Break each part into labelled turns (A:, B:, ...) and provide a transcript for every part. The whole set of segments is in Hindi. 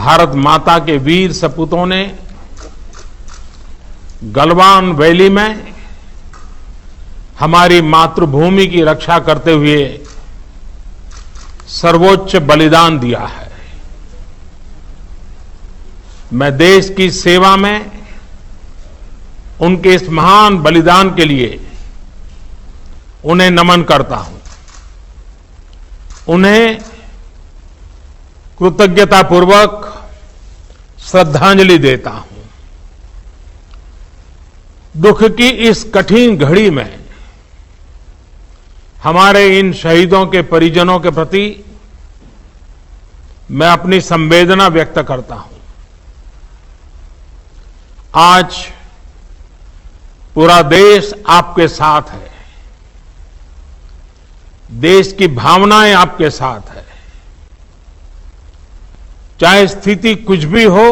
A: भारत माता के वीर सपूतों ने गलवान वैली में हमारी मातृभूमि की रक्षा करते हुए सर्वोच्च बलिदान दिया है। मैं देश की सेवा में उनके इस महान बलिदान के लिए उन्हें नमन करता हूं, उन्हें कृतज्ञतापूर्वक श्रद्धांजलि देता हूं। दुख की इस कठिन घड़ी में हमारे इन शहीदों के परिजनों के प्रति मैं अपनी संवेदना व्यक्त करता हूं। आज पूरा देश आपके साथ है, देश की भावनाएं आपके साथ है। चाहे स्थिति कुछ भी हो,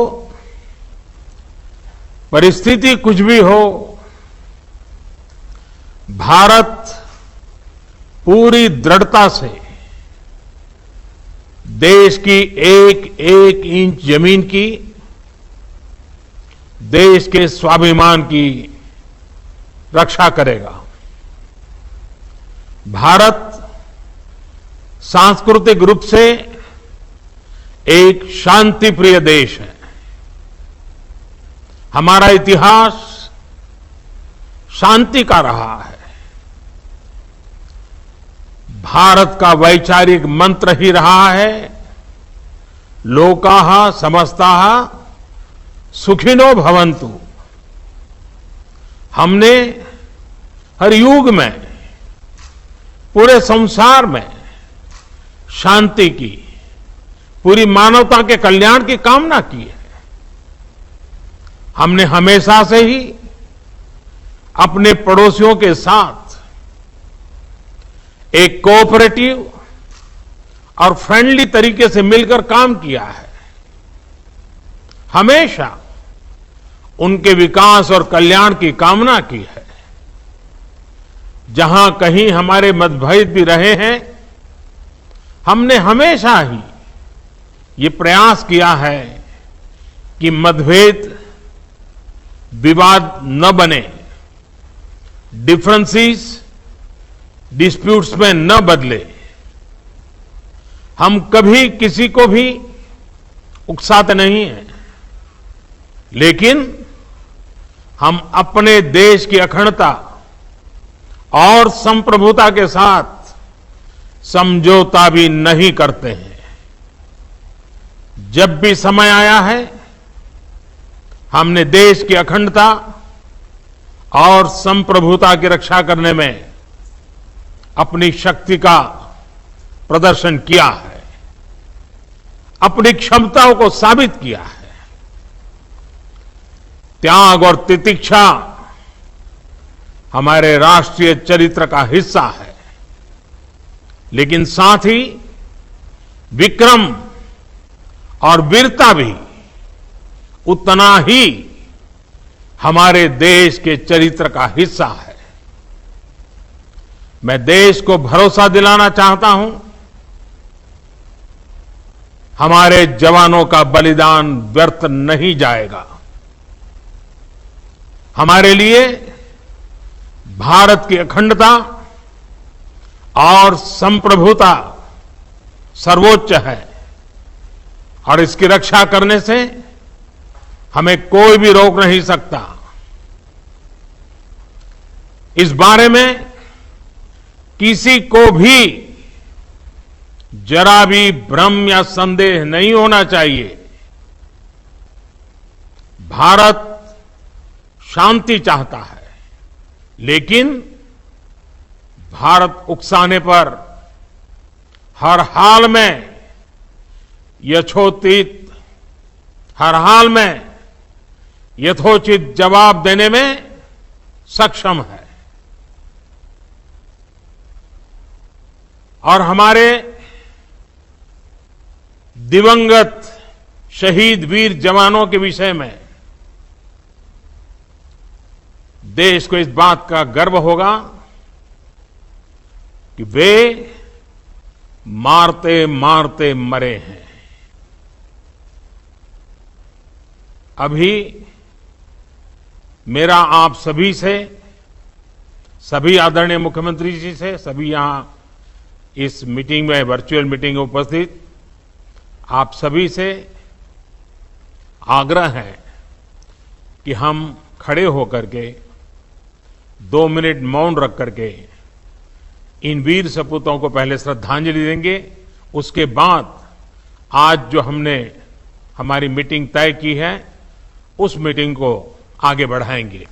A: परिस्थिति कुछ भी हो, भारत पूरी दृढ़ता से देश की एक एक इंच जमीन की, देश के स्वाभिमान की रक्षा करेगा। भारत सांस्कृतिक रूप से एक शांति प्रिय देश है। हमारा इतिहास शांति का रहा है। भारत का वैचारिक मंत्र ही रहा है, लोकाः समस्ताः सुखिनो भवन्तु। हमने हर युग में, पूरे संसार में शांति की, पूरी मानवता के कल्याण की कामना की है। हमने हमेशा से ही अपने पड़ोसियों के साथ एक कोऑपरेटिव और फ्रेंडली तरीके से मिलकर काम किया है। हमेशा उनके विकास और कल्याण की कामना की है। जहां कहीं हमारे मतभेद भी रहे हैं, हमने हमेशा ही ये प्रयास किया है कि मतभेद विवाद न बने, डिफरेंसेस डिस्प्यूट्स में न बदले। हम कभी किसी को भी उकसाते नहीं हैं, लेकिन हम अपने देश की अखंडता और संप्रभुता के साथ समझौता भी नहीं करते हैं। जब भी समय आया है, हमने देश की अखंडता और संप्रभुता की रक्षा करने में अपनी शक्ति का प्रदर्शन किया है, अपनी क्षमताओं को साबित किया है। त्याग और तितिक्षा हमारे राष्ट्रीय चरित्र का हिस्सा है, लेकिन साथ ही विक्रम और वीरता भी उतना ही हमारे देश के चरित्र का हिस्सा है। मैं देश को भरोसा दिलाना चाहता हूं, हमारे जवानों का बलिदान व्यर्थ नहीं जाएगा। हमारे लिए भारत की अखंडता और संप्रभुता सर्वोच्च है, और इसकी रक्षा करने से हमें कोई भी रोक नहीं सकता। इस बारे में किसी को भी जरा भी भ्रम या संदेह नहीं होना चाहिए। भारत शांति चाहता है, लेकिन भारत उकसाने पर हर हाल में यथोचित, हर हाल में यथोचित जवाब देने में सक्षम है। और हमारे दिवंगत शहीद वीर जवानों के विषय में देश को इस बात का गर्व होगा कि वे मारते मारते मरे हैं। अभी मेरा आप सभी से, सभी आदरणीय मुख्यमंत्री जी से, सभी यहां इस मीटिंग में, वर्चुअल मीटिंग में उपस्थित आप सभी से आग्रह है कि हम खड़े होकर के 2 मिनट मौन रख करके इन वीर सपूतों को पहले श्रद्धांजलि देंगे। उसके बाद आज जो हमने हमारी मीटिंग तय की है, उस मीटिंग को आगे बढ़ाएंगे।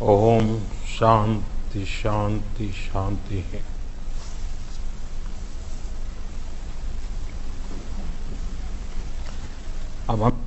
A: ओम शांति शांति शांति है। अब हम